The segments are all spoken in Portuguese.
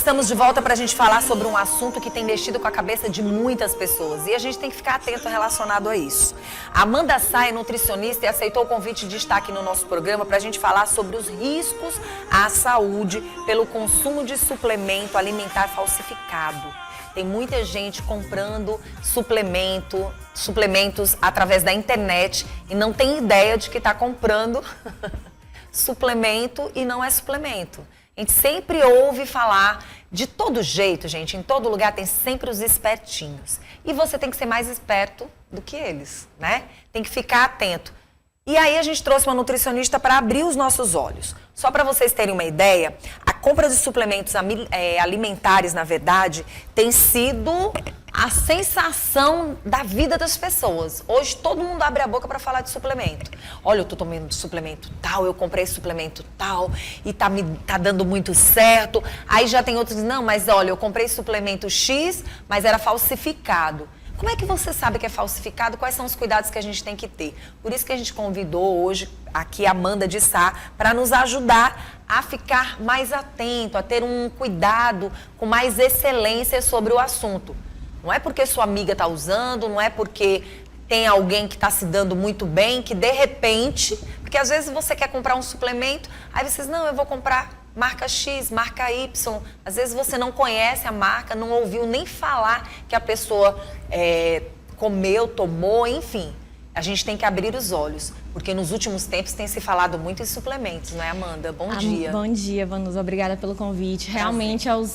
Estamos de volta para a gente falar sobre um assunto que tem mexido com a cabeça de muitas pessoas e a gente tem que ficar atento relacionado a isso. A Amanda Sá é nutricionista e aceitou o convite de estar aqui no nosso programa para a gente falar sobre os riscos à saúde pelo consumo de suplemento alimentar falsificado. Tem muita gente comprando suplementos através da internet e não tem ideia de que está comprando suplemento e não é suplemento. A gente sempre ouve falar de todo jeito, gente. Em todo lugar tem sempre os espertinhos. E você tem que ser mais esperto do que eles, né? Tem que ficar atento. E aí a gente trouxe uma nutricionista para abrir os nossos olhos. Só para vocês terem uma ideia, a compra de suplementos alimentares, na verdade, tem sido a sensação da vida das pessoas. Hoje todo mundo abre a boca para falar de suplemento. Olha, eu tô tomando suplemento tal, eu comprei suplemento tal e tá dando muito certo. Aí já tem outros, não, mas olha, eu comprei suplemento X, mas era falsificado. Como é que você sabe que é falsificado? Quais são os cuidados que a gente tem que ter? Por isso que a gente convidou hoje aqui a Amanda de Sá para nos ajudar a ficar mais atento, a ter um cuidado com mais excelência sobre o assunto. Não é porque sua amiga está usando, não é porque tem alguém que está se dando muito bem, que de repente... Porque às vezes você quer comprar um suplemento, aí você diz, não, eu vou comprar marca X, marca Y. Às vezes você não conhece a marca, não ouviu nem falar que a pessoa comeu, tomou, enfim. A gente tem que abrir os olhos, porque nos últimos tempos tem se falado muito em suplementos, não é, Amanda? Bom dia. Bom dia, Vanusa. Obrigada pelo convite. Realmente, ao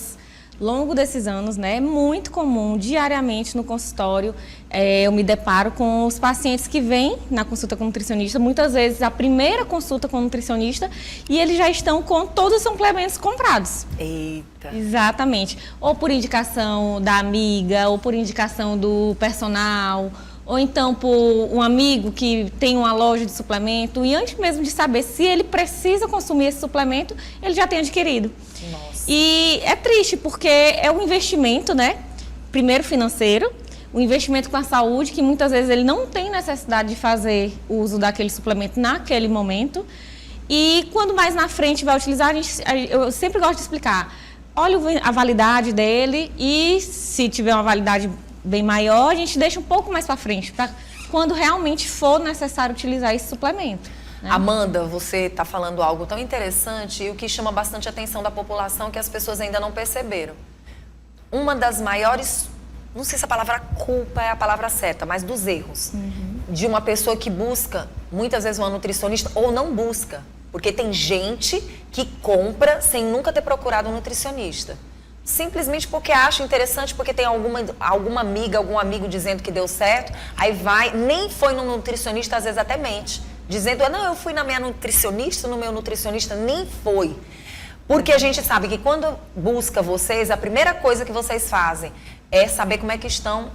longo desses anos, né, é muito comum, diariamente no consultório, eu me deparo com os pacientes que vêm na consulta com nutricionista, muitas vezes a primeira consulta com nutricionista, e eles já estão com todos os suplementos comprados. Eita! Exatamente. Ou por indicação da amiga, ou por indicação do personal, ou então por um amigo que tem uma loja de suplemento, e antes mesmo de saber se ele precisa consumir esse suplemento, ele já tem adquirido. Nossa. E é triste, porque é um investimento, né? Primeiro financeiro, um investimento com a saúde, que muitas vezes ele não tem necessidade de fazer o uso daquele suplemento naquele momento. E quando mais na frente vai utilizar, eu sempre gosto de explicar. Olha a validade dele e se tiver uma validade bem maior, a gente deixa um pouco mais para frente, para quando realmente for necessário utilizar esse suplemento. Amanda, você está falando algo tão interessante e o que chama bastante a atenção da população que as pessoas ainda não perceberam. Uma das maiores, não sei se a palavra culpa é a palavra certa, mas dos erros de uma pessoa que busca, muitas vezes uma nutricionista, ou não busca. Porque tem gente que compra sem nunca ter procurado um nutricionista. Simplesmente porque acha interessante, porque tem alguma amiga, algum amigo dizendo que deu certo, aí vai, nem foi no nutricionista, às vezes até mente. Dizendo, não, eu fui na minha nutricionista, no meu nutricionista, nem foi. Porque a gente sabe que quando busca vocês, a primeira coisa que vocês fazem é saber como é que estão,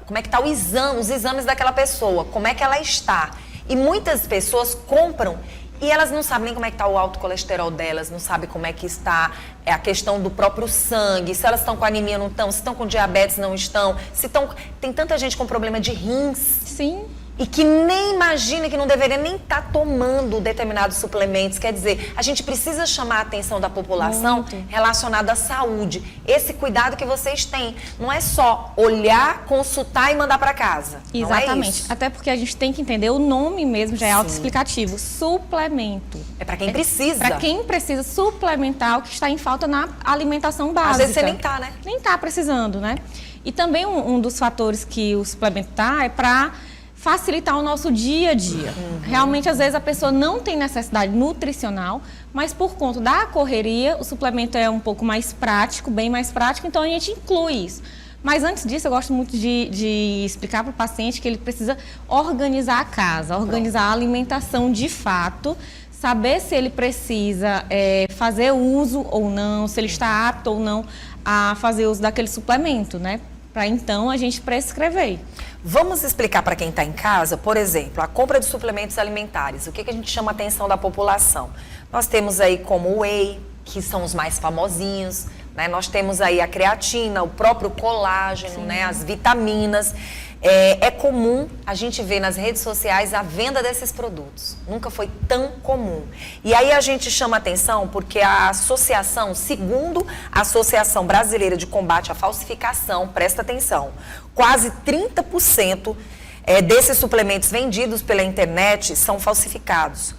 como é que tá os exames daquela pessoa, como é que ela está. E muitas pessoas compram e elas não sabem nem como é que está o alto colesterol delas, não sabem como é que está a questão do próprio sangue, se elas estão com anemia ou não estão, se estão com diabetes não estão, se estão... Tem tanta gente com problema de rins. Sim. E que nem imagina que não deveria nem estar tomando determinados suplementos. Quer dizer, a gente precisa chamar a atenção da população relacionada à saúde. Esse cuidado que vocês têm. Não é só olhar, consultar e mandar para casa. Exatamente. Não é isso? Até porque a gente tem que entender, o nome mesmo já é autoexplicativo. Suplemento. É para quem precisa. Para quem precisa suplementar o que está em falta na alimentação básica. Às vezes você nem tá, né? Nem tá precisando, né? E também um dos fatores que o suplemento tá é para facilitar o nosso dia a dia. Realmente, às vezes, a pessoa não tem necessidade nutricional, mas por conta da correria, o suplemento é um pouco mais prático, bem mais prático, então a gente inclui isso. Mas antes disso, eu gosto muito de explicar para o paciente que ele precisa organizar a casa, organizar a alimentação de fato, saber se ele precisa fazer uso ou não, se ele está apto ou não a fazer uso daquele suplemento, né? Para então a gente prescrever. Vamos explicar para quem está em casa, por exemplo, a compra de suplementos alimentares. O que a gente chama a atenção da população? Nós temos aí como o whey, que são os mais famosinhos, né? Nós temos aí a creatina, o próprio colágeno, né? As vitaminas. É comum a gente ver nas redes sociais a venda desses produtos. Nunca foi tão comum. E aí a gente chama atenção porque a associação, segundo a Associação Brasileira de Combate à Falsificação, presta atenção, quase 30% desses suplementos vendidos pela internet são falsificados,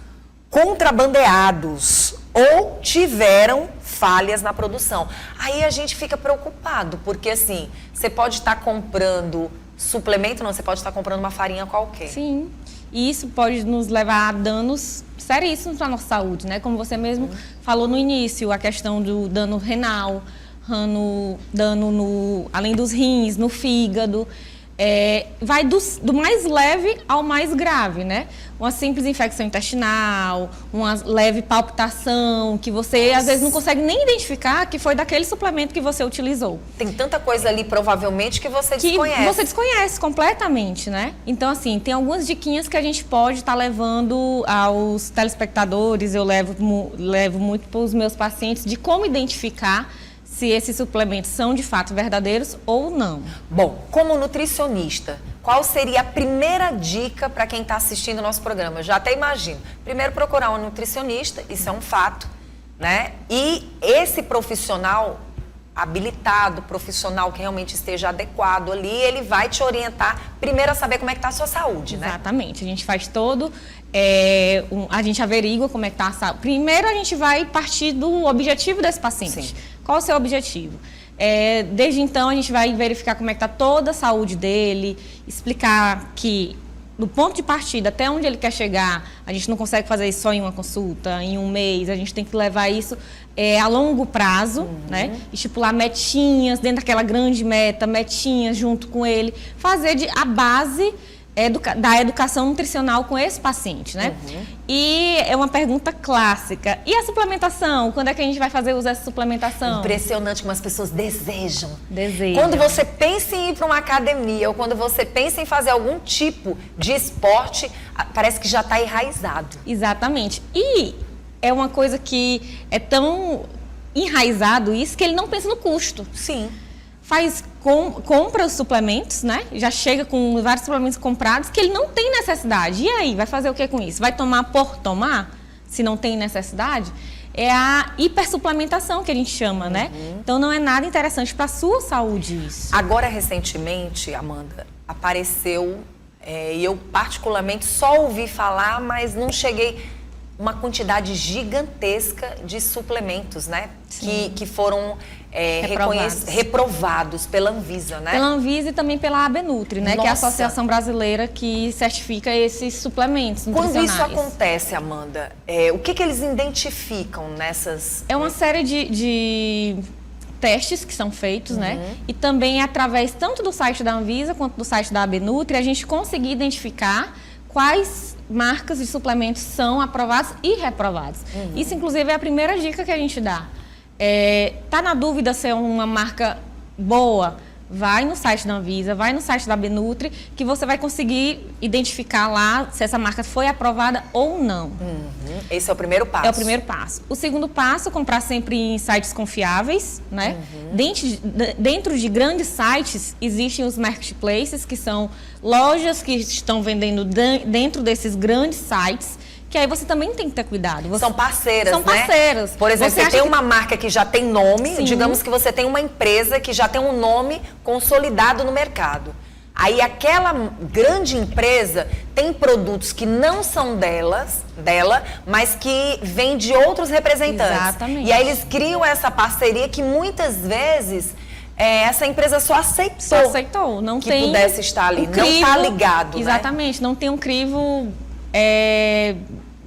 contrabandeados ou tiveram falhas na produção. Aí a gente fica preocupado, porque assim, você pode estar comprando suplemento, não, você pode estar comprando uma farinha qualquer. Sim, e isso pode nos levar a danos seríssimos para a nossa saúde, né? Como você mesmo falou no início, a questão do dano renal, dano além dos rins, no fígado. Vai do mais leve ao mais grave, né? Uma simples infecção intestinal, uma leve palpitação, que você às vezes não consegue nem identificar que foi daquele suplemento que você utilizou. Tem tanta coisa ali, provavelmente, que você Que desconhece. você desconhece completamente, né? Então, assim, tem algumas diquinhas que a gente pode estar levando aos telespectadores, eu levo muito para os meus pacientes, de como identificar se esses suplementos são de fato verdadeiros ou não. Bom, como nutricionista, qual seria a primeira dica para quem está assistindo o nosso programa? Eu já até imagino. Primeiro, procurar um nutricionista, isso é um fato, né? E esse profissional habilitado, profissional que realmente esteja adequado ali, ele vai te orientar primeiro a saber como é que está a sua saúde, né? Exatamente. A gente faz a gente averigua como é que está a saúde. Primeiro, a gente vai partir do objetivo desse paciente. Sim. Qual o seu objetivo? Desde então, a gente vai verificar como é que está toda a saúde dele, explicar que, do ponto de partida até onde ele quer chegar, a gente não consegue fazer isso só em uma consulta, em um mês, a gente tem que levar isso a longo prazo, né? Estipular metinhas, dentro daquela grande meta, metinhas junto com ele, fazer a base da educação nutricional com esse paciente, né? E é uma pergunta clássica. E a suplementação? Quando é que a gente vai fazer uso dessa suplementação? Impressionante como as pessoas desejam. Desejam. Quando você pensa em ir para uma academia ou quando você pensa em fazer algum tipo de esporte, parece que já está enraizado. Exatamente. E é uma coisa que é tão enraizado isso que ele não pensa no custo. Sim. Compra os suplementos, né? Já chega com vários suplementos comprados que ele não tem necessidade. E aí, vai fazer o que com isso? Vai tomar por tomar, se não tem necessidade? É a hipersuplementação que a gente chama, né? Então, não é nada interessante para a sua saúde isso. Agora, recentemente, Amanda, apareceu, e eu particularmente só ouvi falar, mas não cheguei, uma quantidade gigantesca de suplementos, né? Que foram reprovados pela Anvisa, né? Pela Anvisa e também pela Abenutri, né? Nossa. Que é a associação brasileira que certifica esses suplementos nutricionais. Quando isso acontece, Amanda, o que eles identificam nessas... É uma série de testes que são feitos, né? E também através tanto do site da Anvisa quanto do site da Abenutri, a gente conseguir identificar quais marcas de suplementos são aprovados e reprovados. Isso, inclusive, é a primeira dica que a gente dá. Tá na dúvida se é uma marca boa? Vai no site da Anvisa, vai no site da Abenutri, que você vai conseguir identificar lá se essa marca foi aprovada ou não. Esse é o primeiro passo. É o primeiro passo. O segundo passo, comprar sempre em sites confiáveis, né? Dentro de grandes sites, existem os marketplaces, que são lojas que estão vendendo dentro desses grandes sites, que aí você também tem que ter cuidado. São parceiras, São parceiras. Por exemplo, você tem uma marca que já tem nome, Sim. digamos que você tem uma empresa que já tem um nome consolidado no mercado. Aí aquela grande empresa tem produtos que não são dela, mas que vêm de outros representantes. Exatamente. E aí eles criam essa parceria que muitas vezes essa empresa só aceitou. Não que tem pudesse estar ali, crivo, não está ligado. Exatamente, né? Não tem um crivo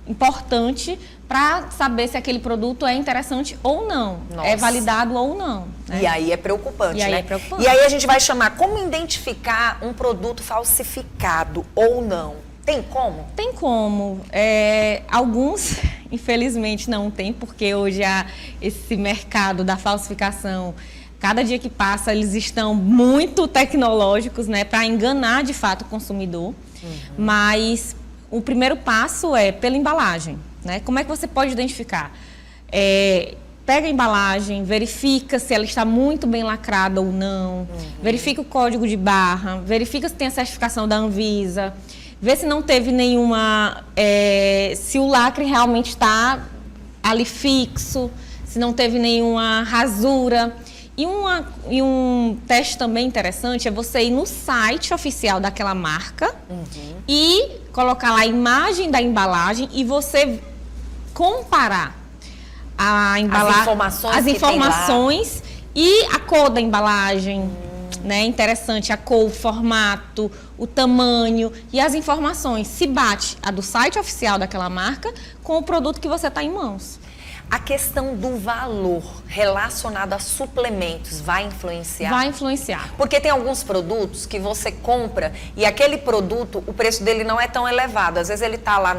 importante para saber se aquele produto é interessante ou não, Nossa. é validado ou não. Né? E aí é preocupante, né? preocupante. E aí a gente vai chamar como identificar um produto falsificado ou não. Tem como? Tem como. Alguns, infelizmente, não tem, porque hoje esse mercado da falsificação, cada dia que passa, eles estão muito tecnológicos, né, para enganar de fato o consumidor. Mas o primeiro passo é pela embalagem, né? Como é que você pode identificar? pega a embalagem, verifica se ela está muito bem lacrada ou não, verifica o código de barra, verifica se tem a certificação da Anvisa, vê se não teve nenhuma, se o lacre realmente está ali fixo, se não teve nenhuma rasura. E um teste também interessante é você ir no site oficial daquela marca e colocar lá a imagem da embalagem e você comparar a embalagem, as informações e a cor da embalagem, né? Interessante, a cor, o formato, o tamanho e as informações. Se bate a do site oficial daquela marca com o produto que você está em mãos. A questão do valor relacionado a suplementos vai influenciar? Vai influenciar. Porque tem alguns produtos que você compra e aquele produto, o preço dele não é tão elevado. Às vezes ele está lá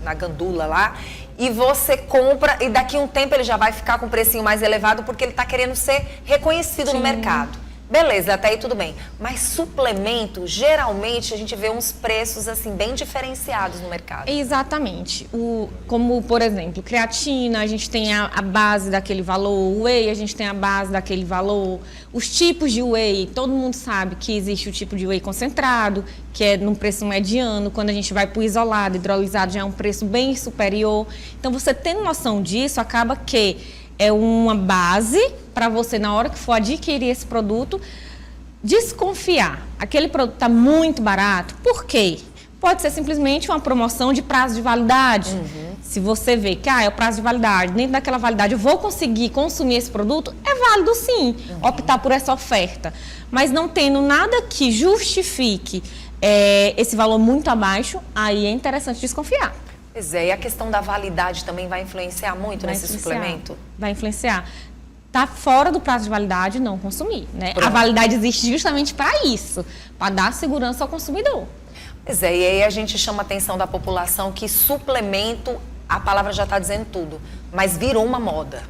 na gandula lá e você compra e daqui a um tempo ele já vai ficar com um precinho mais elevado porque ele está querendo ser reconhecido no mercado. Beleza, até aí tudo bem. Mas suplemento, geralmente a gente vê uns preços assim bem diferenciados no mercado. Exatamente. Como, por exemplo, creatina, a gente tem a base daquele valor, whey, a gente tem a base daquele valor. Os tipos de whey, todo mundo sabe que existe o tipo de whey concentrado, que é num preço mediano. Quando a gente vai para o isolado, hidrolisado, já é um preço bem superior. Então, você tendo noção disso, acaba que é uma base para você, na hora que for adquirir esse produto, desconfiar. Aquele produto está muito barato. Por quê? Pode ser simplesmente uma promoção de prazo de validade. Se você vê que é o prazo de validade, dentro daquela validade eu vou conseguir consumir esse produto, é válido sim optar por essa oferta. Mas não tendo nada que justifique esse valor muito abaixo, aí é interessante desconfiar. Pois é, e a questão da validade também vai influenciar muito nesse suplemento? Vai influenciar. Tá fora do prazo de validade, não consumir, né? A validade existe justamente para isso, para dar segurança ao consumidor. Pois é, e aí a gente chama a atenção da população que suplemento, a palavra já está dizendo tudo, mas virou uma moda.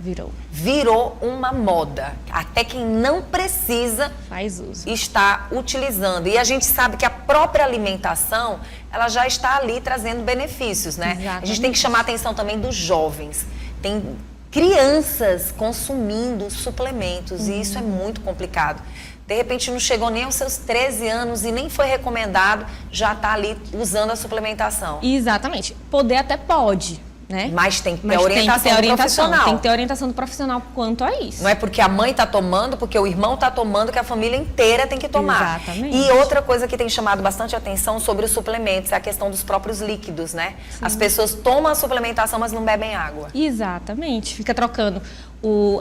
Virou uma moda. Até quem não precisa faz uso, está utilizando. E a gente sabe que a própria alimentação, ela já está ali trazendo benefícios, né? Exatamente. A gente tem que chamar a atenção também dos jovens. Tem crianças consumindo suplementos e isso é muito complicado. De repente não chegou nem aos seus 13 anos e nem foi recomendado, já está ali usando a suplementação. Exatamente. Poder até pode, né? Mas tem que ter orientação do profissional. Tem que ter orientação do profissional quanto a isso. Não é porque a mãe está tomando, porque o irmão está tomando, que a família inteira tem que tomar. Exatamente. E outra coisa que tem chamado bastante atenção sobre os suplementos é a questão dos próprios líquidos, né? Sim. As pessoas tomam a suplementação, mas não bebem água. Exatamente. Fica trocando.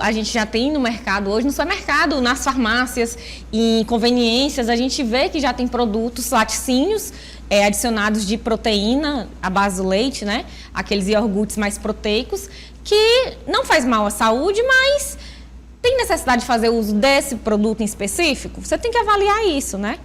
A gente já tem no mercado hoje, no supermercado, nas farmácias, em conveniências, a gente vê que já tem produtos, laticínios, adicionados de proteína à base do leite, né? Aqueles iogurtes mais proteicos, que não faz mal à saúde, mas tem necessidade de fazer uso desse produto em específico? Você tem que avaliar isso, né?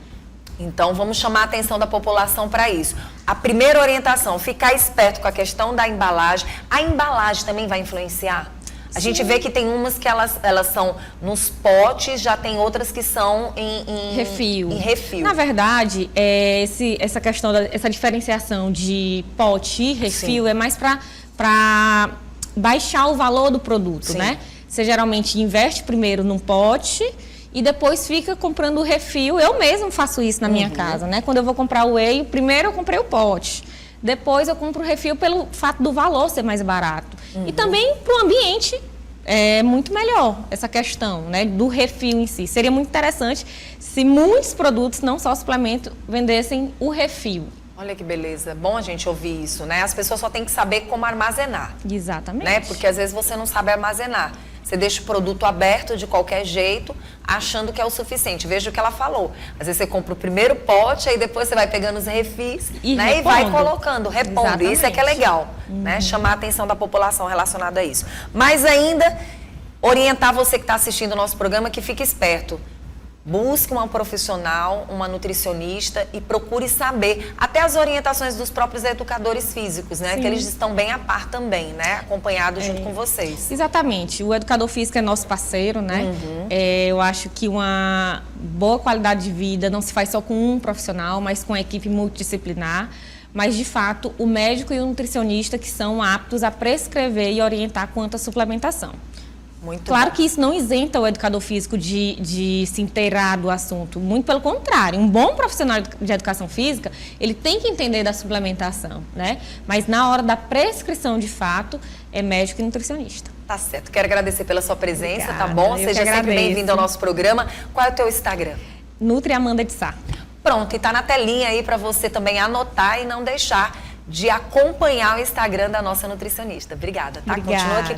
Então, vamos chamar a atenção da população para isso. A primeira orientação, ficar esperto com a questão da embalagem. A embalagem também vai influenciar? A gente vê que tem umas que elas são nos potes, já tem outras que são em refil. Na verdade, essa questão, essa diferenciação de pote e refil é mais para baixar o valor do produto, né? Você geralmente investe primeiro num pote e depois fica comprando o refil. Eu mesmo faço isso na minha casa, né? Quando eu vou comprar o whey, primeiro eu comprei o pote. Depois eu compro o refil pelo fato do valor ser mais barato. E também para o ambiente é muito melhor essa questão, né, do refil em si. Seria muito interessante se muitos produtos, não só suplemento, vendessem o refil. Olha que beleza. Bom a gente ouvir isso, né? As pessoas só têm que saber como armazenar. Exatamente. Né? Porque às vezes você não sabe armazenar. Você deixa o produto aberto de qualquer jeito, achando que é o suficiente. Veja o que ela falou. Às vezes você compra o primeiro pote, aí depois você vai pegando os refis e vai colocando, repondo. Exatamente. Isso é que é legal, né? Chamar a atenção da população relacionada a isso. Mas ainda, orientar você que está assistindo o nosso programa que fique esperto. Busque uma profissional, uma nutricionista e procure saber até as orientações dos próprios educadores físicos, né? Sim. Que eles estão bem a par também, né? Acompanhados junto com vocês. Exatamente. O educador físico é nosso parceiro, né? Eu acho que uma boa qualidade de vida não se faz só com um profissional, mas com a equipe multidisciplinar. mas de fato o médico e o nutricionista que são aptos a prescrever e orientar quanto à suplementação. Muito Claro bom. que isso não isenta o educador físico de se inteirar do assunto. Muito pelo contrário. Um bom profissional de educação física, ele tem que entender da suplementação, né? Mas na hora da prescrição, de fato, é médico e nutricionista. Tá certo. Quero agradecer pela sua presença, tá Obrigada, bom? eu Seja que sempre agradeço. bem-vindo ao nosso programa. Qual é o teu Instagram? Nutri Amanda de Sá. Pronto, e tá na telinha aí para você também anotar e não deixar de acompanhar o Instagram da nossa nutricionista. Obrigada, tá? Obrigada. Continua aqui